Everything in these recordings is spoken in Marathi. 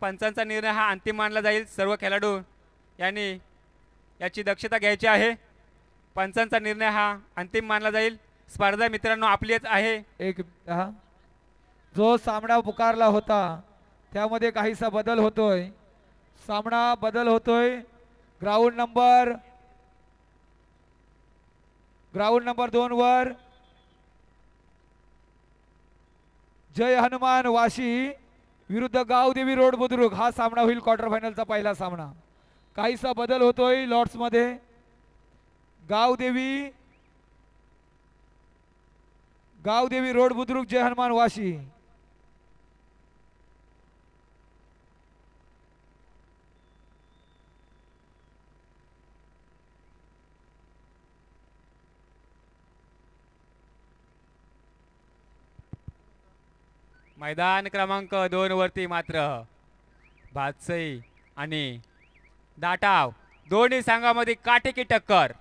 पंचांचा निर्णय हा अंतिम मानला जाईल। सर्व खेळाडू यांनी याची दक्षता घ्यायची आहे। पंचांचा निर्णय हा अंतिम मानला जाईल। स्पर्धा मित्रांनो आपलीच आहे। एक जो सामना पुकारला होता त्यामध्ये काहीसा बदल होतोय। सामना बदल होतोय। ग्राउंड नंबर 2 वर जय हनुमान वाशी विरुद्ध गावदेवी रोड बुद्रुक हा सामना होईल। क्वार्टर फायनलचा पहिला सामना। काहीसा बदल होतोय लॉट्स मध्ये। गावदेवी रोड बुद्रुक जय हनुमान वाशी। मैदान क्रमांक 2 वरती मात्र भातसई आणि दाटाव दोन्ही संघामध्ये काटेकी टक्कर।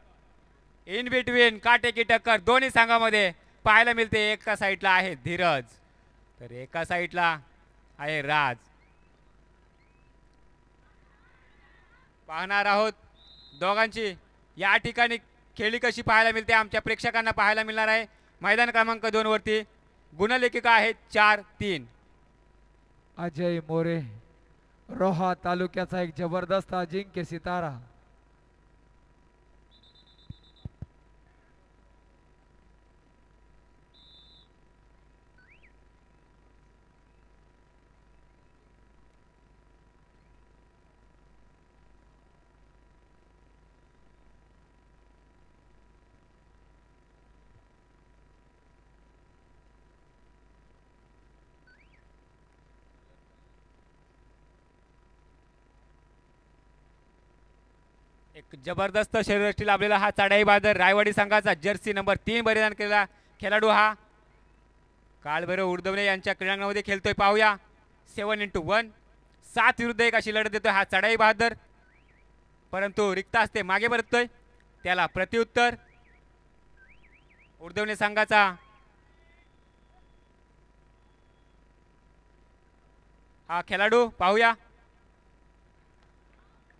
इन बिटवीन काटेकी टक्कर दोन्ही संघामध्ये पाहायला मिळते। एका साईडला आहे धीरज तर एका साईडला आहे राज। पाहणार आहोत दोघांची या ठिकाणी खेळी कशी पाहायला मिळते आमच्या प्रेक्षकांना पाहायला मिळणार आहे। मैदान क्रमांक 2 वरती गुणलेखिका आहेत 4-3। अजय मोरे रोहा तालुक्याचा एक जबरदस्त अजिंक्य सितारा। एक जबरदस्त शरीरयष्टी लाभलेला हा चढाई बहादर रायवाडी संघाचा जर्सी नंबर 3 परिधान केलेला खेळाडू हा काळभैरव उर्दवणे यांच्या क्रीडांगणामध्ये खेळतोय। पाहूया 7x1 7 विरुद्ध 1 अशी लढत देतोय हा चढाई बहादर। परंतु रिक्त असते मागे परततोय त्याला प्रत्युत्तर उर्दवणे संघाचा हा खेळाडू। पाहूया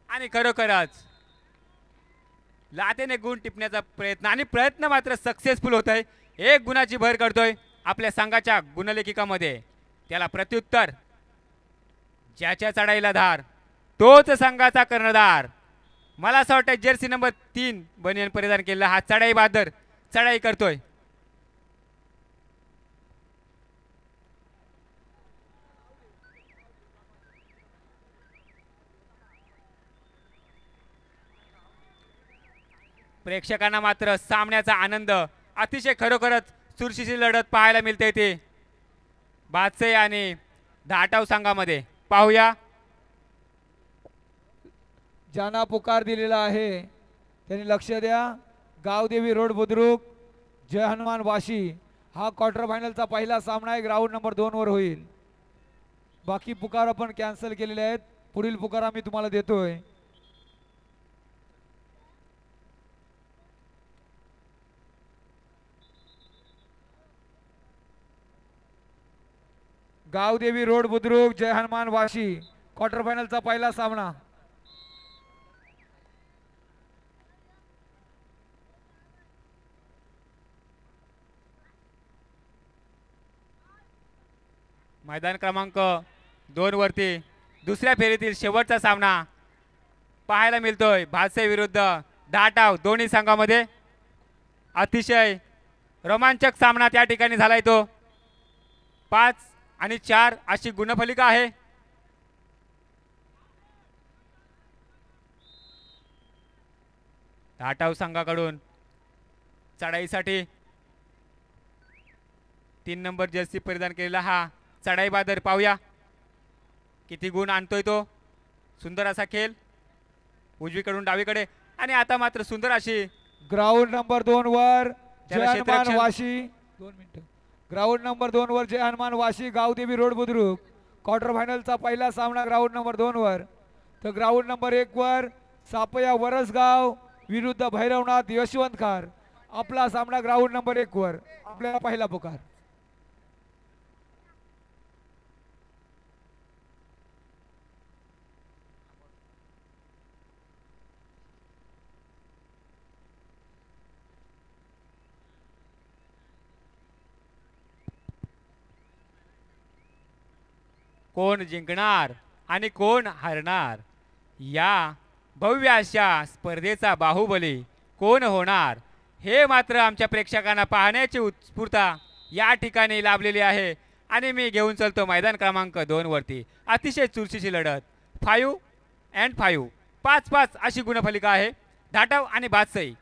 आणि खरोखरच लातेने गुण टिपण्याचा प्रयत्न आणि प्रयत्न मात्र सक्सेसफुल होत आहे। 1 गुणाची भर करतोय आपल्या संघाच्या गुणलेखिकामध्ये। त्याला प्रत्युत्तर ज्याच्या चढाईला धार तोच संघाचा कर्णधार। मला असं वाटतं जर्सी नंबर 3 बनियन परिधान केलेला हा चढाई बहादर चढाई करतोय। प्रेक्षकांना मात्र सामन्याचा आनंद अतिशय खरोखरच चुरशीची लढत पाहायला मिळते ते भातसई आणि धाटाव संघामध्ये। पाहूया ज्यांना पुकार दिलेला आहे त्यांनी लक्ष द्या। गावदेवी रोड बुद्रुक जय हनुमान वाशी हा क्वार्टर फायनलचा पहिला सामना आहे। ग्राउंड नंबर 2 वर होईल। बाकी पुकार आपण कॅन्सल केलेले आहेत। पुढील पुकार आम्ही तुम्हाला देतोय। गावदेवी रोड बुद्रुक जय हनुमान वाशी क्वार्टर फायनलचा पहिला सामना। मैदान क्रमांक 2 वरती दुसऱ्या फेरीतील शेवटचा सामना पाहायला मिळतोय। भातसई विरुद्ध धाटाव दोन्ही संघामध्ये अतिशय रोमांचक सामना त्या ठिकाणी झालाय। तो 5 आणि 4 अशी गुणफलिका आहे। धाटाव संघाकडून चढाईसाठी 3 नंबर जर्सी परिधान केलेला हा चढाई बहादर। पाहूया किती गुण आणतोय तो। सुंदर असा खेळ उजवीकडून डावीकडे आणि आता मात्र सुंदर अशी ग्राउंड नंबर 2 वर Jai Hanuman Vashi 2 minute. Ground number 2 वर जय हनुमान वाशी गावदेवी रोड बुद्रुक क्वार्टर फायनलचा पहिला सामना ग्राउंड नंबर 2 वर। तर ग्राउंड नंबर 1 वर सापया वरसगाव विरुद्ध भैरवनाथ यशवंतखार आपला सामना ग्राउंड नंबर 1 वर। आपला पहिला पुकार। कोण जिंकणार आणि कोण हरणार या भव्य अशा स्पर्धेचा बाहुबली कोण होणार हे मात्र आमच्या प्रेक्षकांना पाहण्याची उत्स्फूर्तता या ठिकाणी लाभलेली आहे आणि मी घेऊन चलतो मैदान क्रमांक 2 वरती अतिशय चुरशीची लढत 5 and 5 5 अशी गुणफलिका आहे धाटाव आणि बादशाही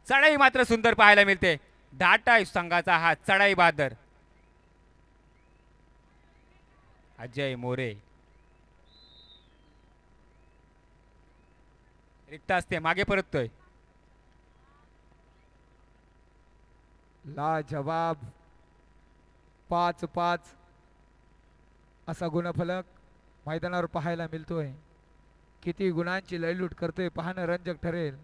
चढाई मात्र सुंदर पाहायला मिळते धाटाव संघाचा हा चढाई बहादर अजय मोरे रिक्त असते मागे परततोय लाजवाब 5-5 असा गुणफलक मैदानावर पाहायला मिळतोय किती गुणांची लयलूट करतोय पाहणं रंजक ठरेल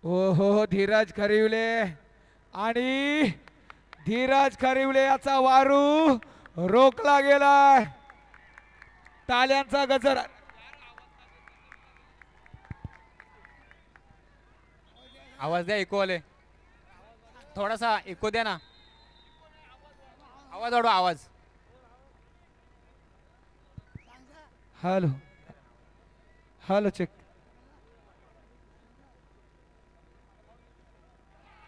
हो धीरज खरिवले आणि धीरज खरिवले याचा वारू रोखला गेलाय टाळ्यांचा गजर आवाज द्या इको आले थोडासा इको द्या ना आवाज वाढवा आवाज हॅलो हॅलो चेक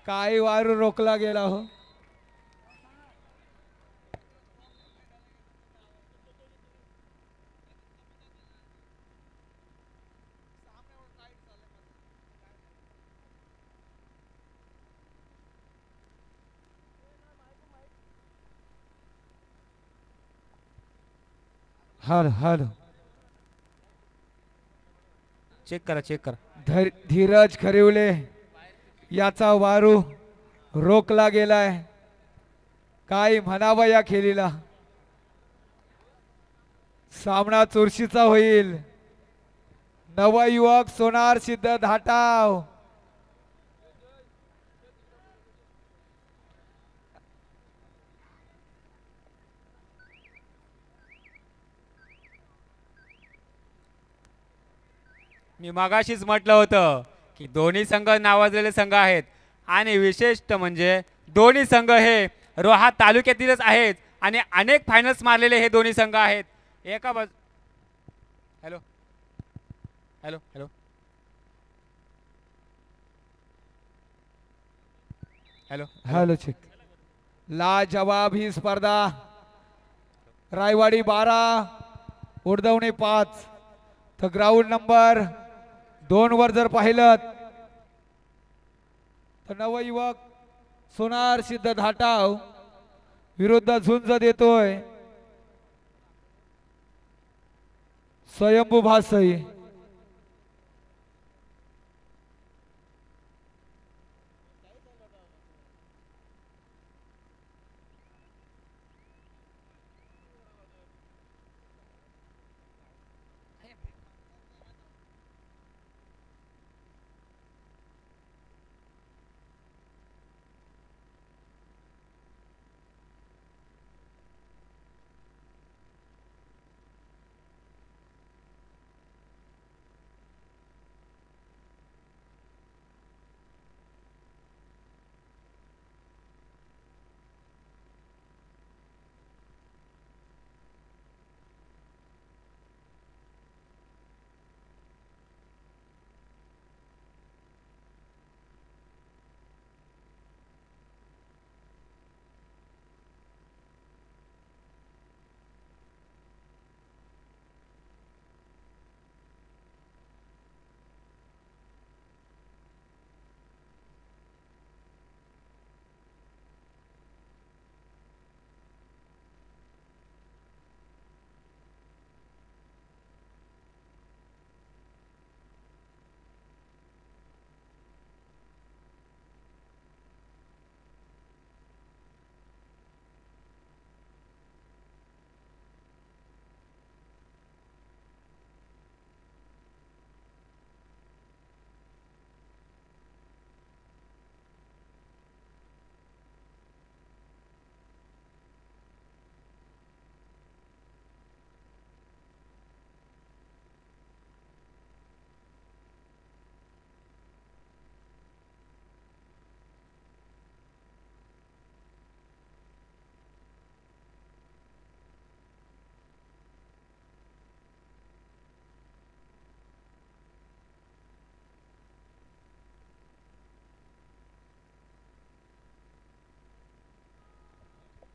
काय वारू रोखला गेला हो हॅलो हॅलो चेक करा धीरज खरिवले याचा वारू रोखला गेलाय काय म्हणावं या खेळीला सामना चुरशीचा होईल नवयुवक सोनार सिद्ध धाटाव मी मगाशीच म्हटलं होतं की दोन्ही संघ नावाजलेले संघ आहेत आणि विशेष म्हणजे दोन्ही संघ हे रोहा तालुक्यातीलच आहेत आणि अनेक फायनल्स मारलेले हे दोन्ही संघ आहेत एका बाजू hello hello hello hello hello check लाजवाब ही स्पर्धा रायवाडी 12 उडदवणे 5 तर ग्राउंड नंबर 2 वर जर पाहिलं तर नवयुवक सोनार सिद्ध धाटाव विरुद्ध झुंज देतोय स्वयंभू भासई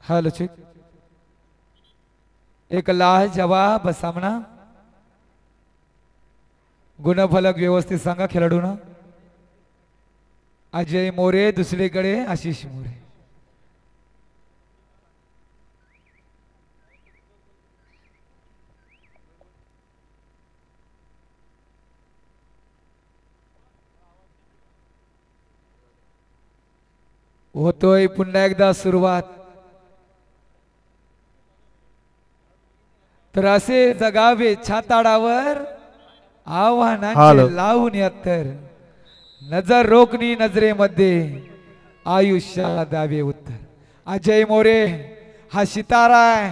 हॅलो चेक. एक लाजवाब सामना. गुणफलक व्यवस्थित सांगा खेळाडूंना. अजय मोरे दुसरीकडे आशिष मोरे. होतोय पुन्हा एकदा सुरुवात. तर असे जगावे छाताडावर आव्हानांचे लावून यत्तर. नजर रोखणी नजरेमध्ये आयुष्याला द्यावे उत्तर. अजय मोरे हा सितारा आहे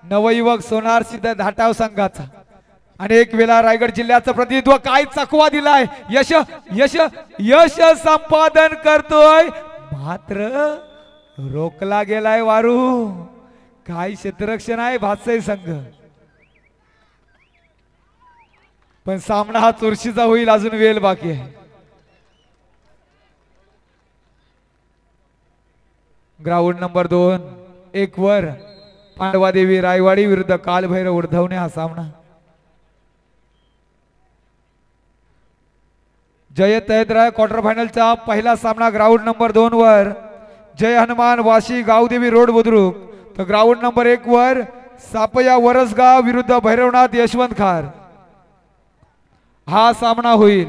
नवयुवक सोनार सिद्ध धाटाव संघाचा. अनेक वेळा रायगड जिल्ह्याचं प्रतिनिधित्व काय चकवा दिलाय. यश यश यश संपादन करतोय मात्र रोखला गेलाय वारू. काय क्षेत्ररक्षण आहे भातसाई संघ. पण सामना हा चुरशीचा होईल अजून वेळ बाकी आहे. ग्राउंड नंबर 2 एक वर पांडवादेवी रायवाडी विरुद्ध कालभैरव उर्धवणे हा सामना. जय तयतराय क्वार्टर फायनलचा पहिला सामना ग्राउंड नंबर 2 वर जय हनुमान वाशी गावदेवी रोड बुद्रुक. तर ग्राउंड नंबर 1 वर सापया वरसगाव विरुद्ध भैरवनाथ यशवंत खार हा सामना होईल.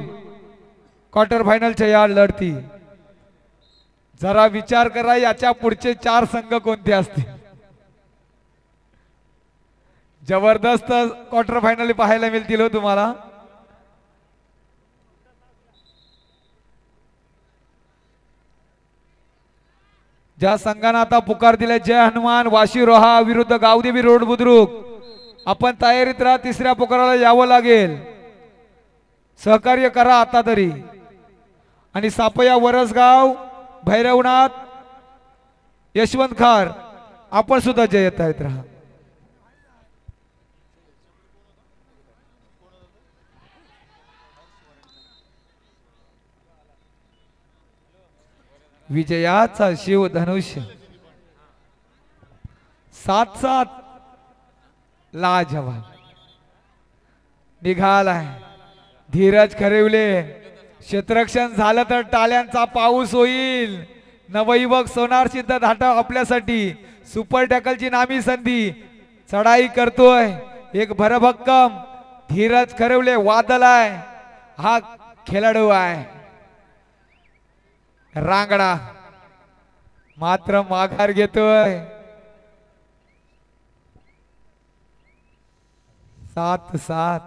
क्वार्टर फायनलच्या या लढती जरा विचार करा याच्या पुढचे 4 संघ कोणते असतील. जबरदस्त क्वार्टर फायनल पाहायला मिळतील हो तुम्हाला. ज्या संघाने आता पुकार दिलाय जय हनुमान वाशी रोहा विरुद्ध गावदेवी रोड बुद्रुक. आपण तयारीत राहा. तिसऱ्या पुकाराला यावं लागेल. सहकार्य करा आता तरी. आणि सापया वरसगाव भैरवनाथ यशवंत खार आपण सुद्धा जय येत आहेत राहा. विजयाचा शिव धनुष्य 7-7 लाजवाब निघालाय. धीरज खरेवले क्षेत्ररक्षण झालं तर टाळ्यांचा पाऊस होईल. नवयुवक सोनार सिद्ध धाटा आपल्यासाठी सुपर टॅकलची नामी संधी चढाई करतोय. एक भरभक्कम धीरज खरेवले वादळ आहे. हा खेळाडू आहे रांगडा मात्र माघार घेतोय. 7-7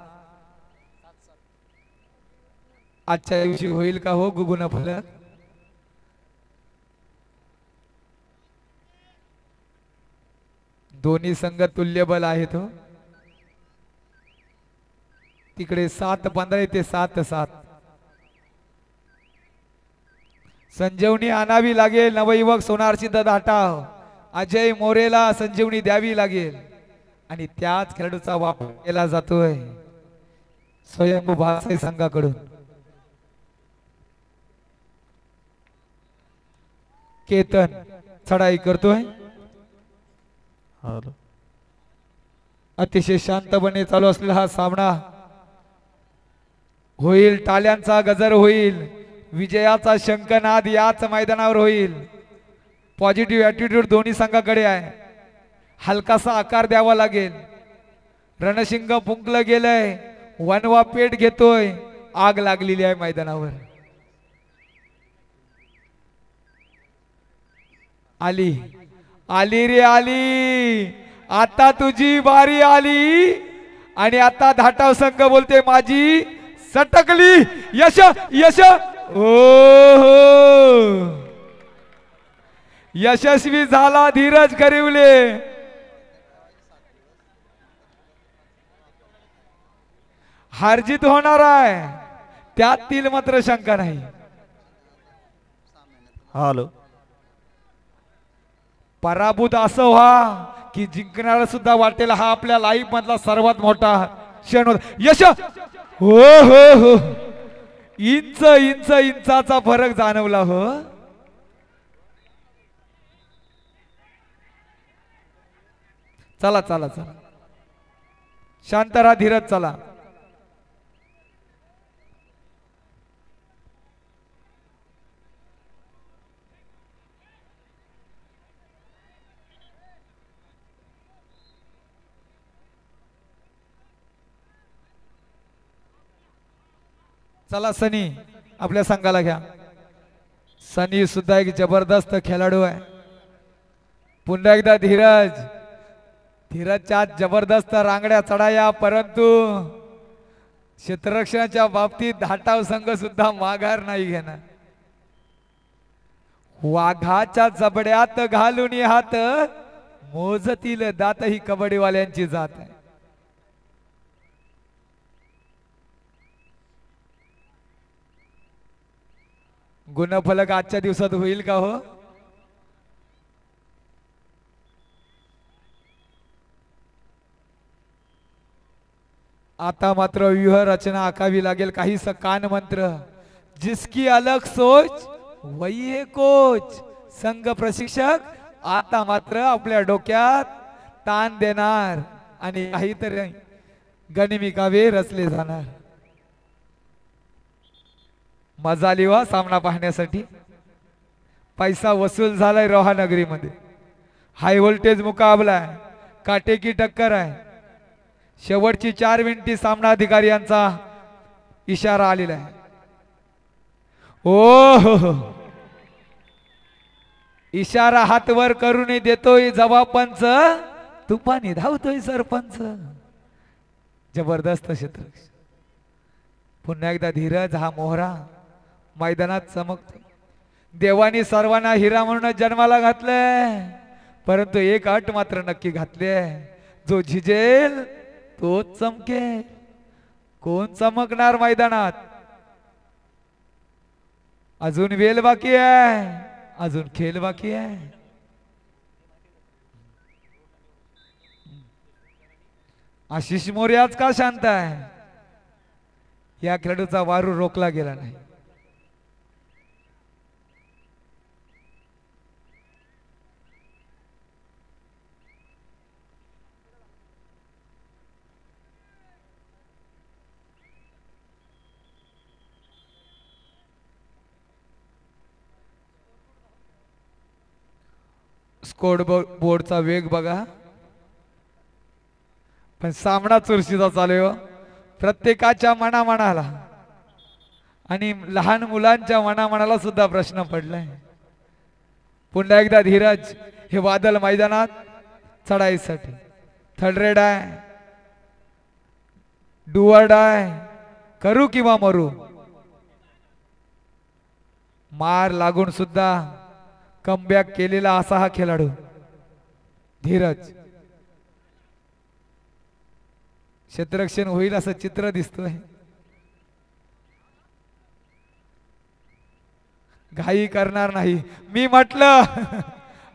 आजच्या दिवशी होईल का हो गुगुन फलक. दोन्ही संघ तुल्यबल आहेत हो. तिकडे 7-15 ते 7-7 संजीवनी आणावी लागेल. नवयुवक सोनार सिद्ध धाटा अजय मोरेला संजीवनी द्यावी लागेल आणि त्याच खेळाडूचा वापर केला जातोय स्वयंभू भातसाई संघाकडून. केतन चढाई करतोय. अतिशय शांतपणे चालू असलेला हा सामना होईल. टाळ्यांचा गजर होईल. विजयाचा शंखनाद याच मैदानावर होईल. पॉझिटिव्ह ॲटिट्यूड दोन्ही संघाकडे आहे. हलकासा आकार द्यावा लागेल. रणशिंग फुंकलं गेलंय. वनवा पेट घेतोय. आग लागलेली आहे मैदानावर. आली आली रे आली. आता तुझी बारी आली आणि आता धाटाव संघ बोलते माझी सटकली. यश यश ओ यशस्वी झाला धीरज खरिवले. हारजीत होणार आहे त्यातील मात्र शंका नाही. हॅलो पराभूत असं व्हा की जिंकणारा सुद्धा वाटेल हा आपल्या लाईफ मधला सर्वात मोठा क्षण होता. यश हो हो हो इंच इंच इंचाचा फरक जाणवला हो. चला चला चला शांत राहा धीरज चला चला सनी आपल्या संघाला घ्या सनी सुद्धा एक जबरदस्त खेळाडू आहे पुन्हा एकदा धीरज धीरजच्या जबरदस्त रांगड्या चढाया परंतु क्षेत्ररक्षणाच्या बाबतीत धाटाव संघ सुद्धा माघार नाही घेणार वाघाच्या जबड्यात घालून हात मोजतील दात ही कबड्डीवाल्यांची जात आहे गुणफलक आजच्या दिवसात होईल का हो आता मात्र व्यूह रचना आखावी लागेल काही कान मंत्र जिसकी अलग सोच वही है कोच संघ प्रशिक्षक आता मात्र आपल्या डोक्यात ताण देणार आणि काहीतरी गनिमी काव्य रचले जाणार मजा आली वा सामना पाहण्यासाठी पैसा वसूल झालाय रोहानगरी मध्ये हाय व्होल्टेज मुकाबला आहे काटेकी टक्कर आहे शेवटची 4 मिनिटे सामना अधिकारी यांचा इशारा आलेला आहे ओ इशारा हात वर करून देतोय जवाब पंच तुफानी धावतोय सरपंच जबरदस्त क्षेत्र पुन्हा एकदा धीरज हा मोहरा मैदानात चमकतो देवानी सर्वांना हिरा म्हणून जन्माला घातलंय परंतु एक अट मात्र नक्की घातली आहे जो झिजेल तोच चमकेल कोण चमकणार मैदानात अजून वेल बाकी आहे अजून खेळ बाकी आहे आशिष मोरे आज का शांत आहे या खेळाडूचा वारू रोखला गेला नाही स्कोर बोर्डचा वेग बघा पण सामना चुरशीचा चालू आहे प्रत्येकाच्या मनाला आणि लहान मुलांच्या मनाला सुद्धा प्रश्न पडलाय पुन्हा एकदा धीरज हे वादळ मैदानात चढाईसाठी थर्ड रेड आहे डुअर्ड आहे करू किंवा मरू मार लागून सुद्धा कमबॅक केलेला असा हा खेळाडू धीरज क्षेत्ररक्षण होईल असं चित्र दिसतोय घाई करणार नाही मी म्हटलं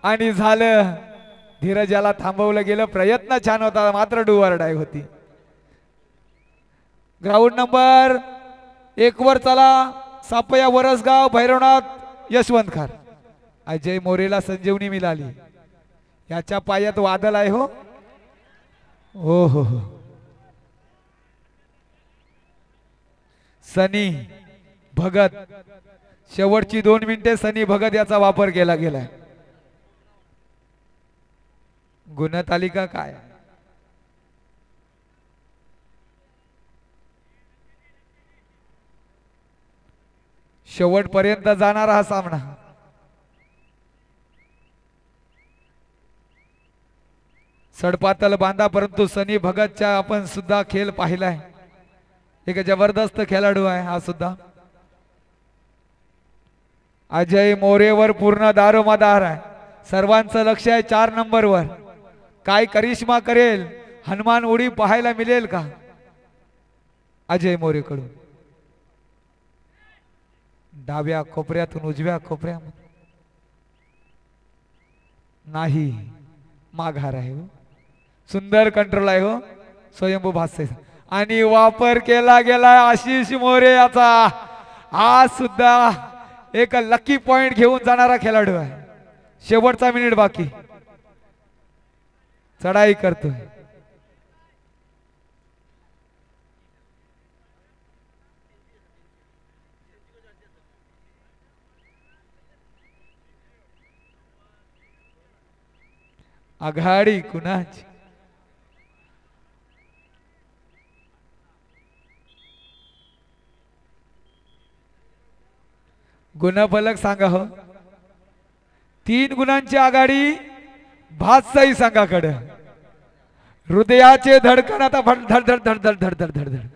आणि झालं धीरज याला थांबवलं गेलं प्रयत्न छान होता मात्र डुअर डाय होती ग्राउंड नंबर 1 वर चला सापया वरसगाव भैरवनाथ यशवंतखार अजय मोरेला संजीवनी मिळाली याच्या पायात वादळ आहे हो हो सनी भगत शेवटची 2 मिनिटे सनी भगत याचा वापर केला गेलाय गुणतालिका काय शेवटपर्यंत जाणारा हा सामना सडपातल बांधा परंतु सनी भगतच्या आपण सुद्धा खेळ पाहिलाय एक जबरदस्त खेळाडू आहे हा सुद्धा अजय मोरेवर पूर्ण दारोमदार आहे सर्वांचं लक्ष आहे 4 नंबरवर काय करिश्मा करेल हनुमान उडी पाहायला मिळेल का अजय मोरे कडून डाव्या कोपऱ्यातून उजव्या कोपऱ्यामध्ये नाही माघार आहे हो सुंदर कंट्रोल आहे हो स्वयंभू भास्य आणि वापर केला गेला आशिष मोरे याचा हा सुद्धा एक लकी पॉइंट घेऊन जाणारा खेळाडू आहे शेवटचा मिनिट बाकी चढाई करतोय. आघाडी कुणाची? गुणफलक सांगा हो. 3 गुणांची आघाडी भातसाई संघाकडे. हृदयाचे धडकन आता धड धड धड धड धड धड धड धड.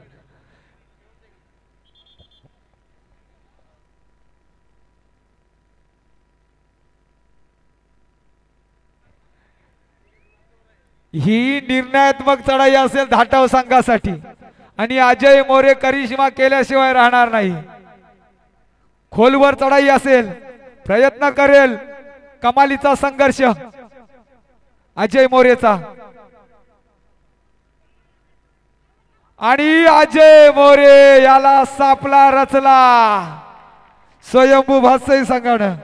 ही निर्णयात्मक चढाई असेल धाटाव संघासाठी आणि अजय मोरे करिश्मा केल्याशिवाय राहणार नाही. खोलवर चढाई असेल, प्रयत्न करेल, कमालीचा संघर्ष अजय मोरेचा. आणि अजय मोरे याला सापला रचला स्वयंभू भातसाई संघानं.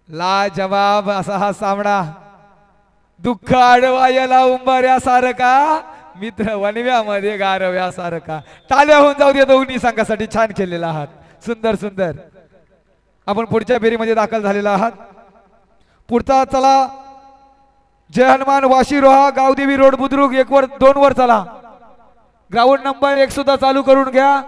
लाजवाब असा हा सामना. दुःख आडवायला उंबऱ्यासारखा, मित्र वनव्यामध्ये गारव्यासारखा. टाळ्या होऊन जाऊ दे दोन्ही संघासाठी. छान केलेला आहात, सुंदर सुंदर. आपण पुढच्या फेरीमध्ये दाखल झालेला आहात. पुढचा चला जय हनुमान वाशी रोहा गावदेवी रोड बुद्रुक 1 वर 2 वर चला. ग्राउंड नंबर 1 सुद्धा चालू करून घ्या.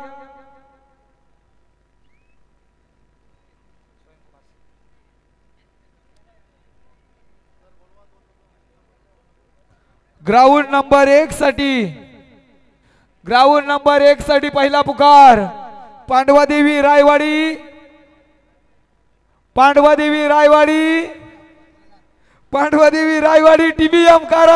ग्राउंड नंबर 1 साठी, ग्राउंड नंबर 1 साठी पहिला पुकार पांडवादेवी रायवाडी, पांडवादेवी रायवाडी, पांडवादेवी रायवाडी टीबीएम कारा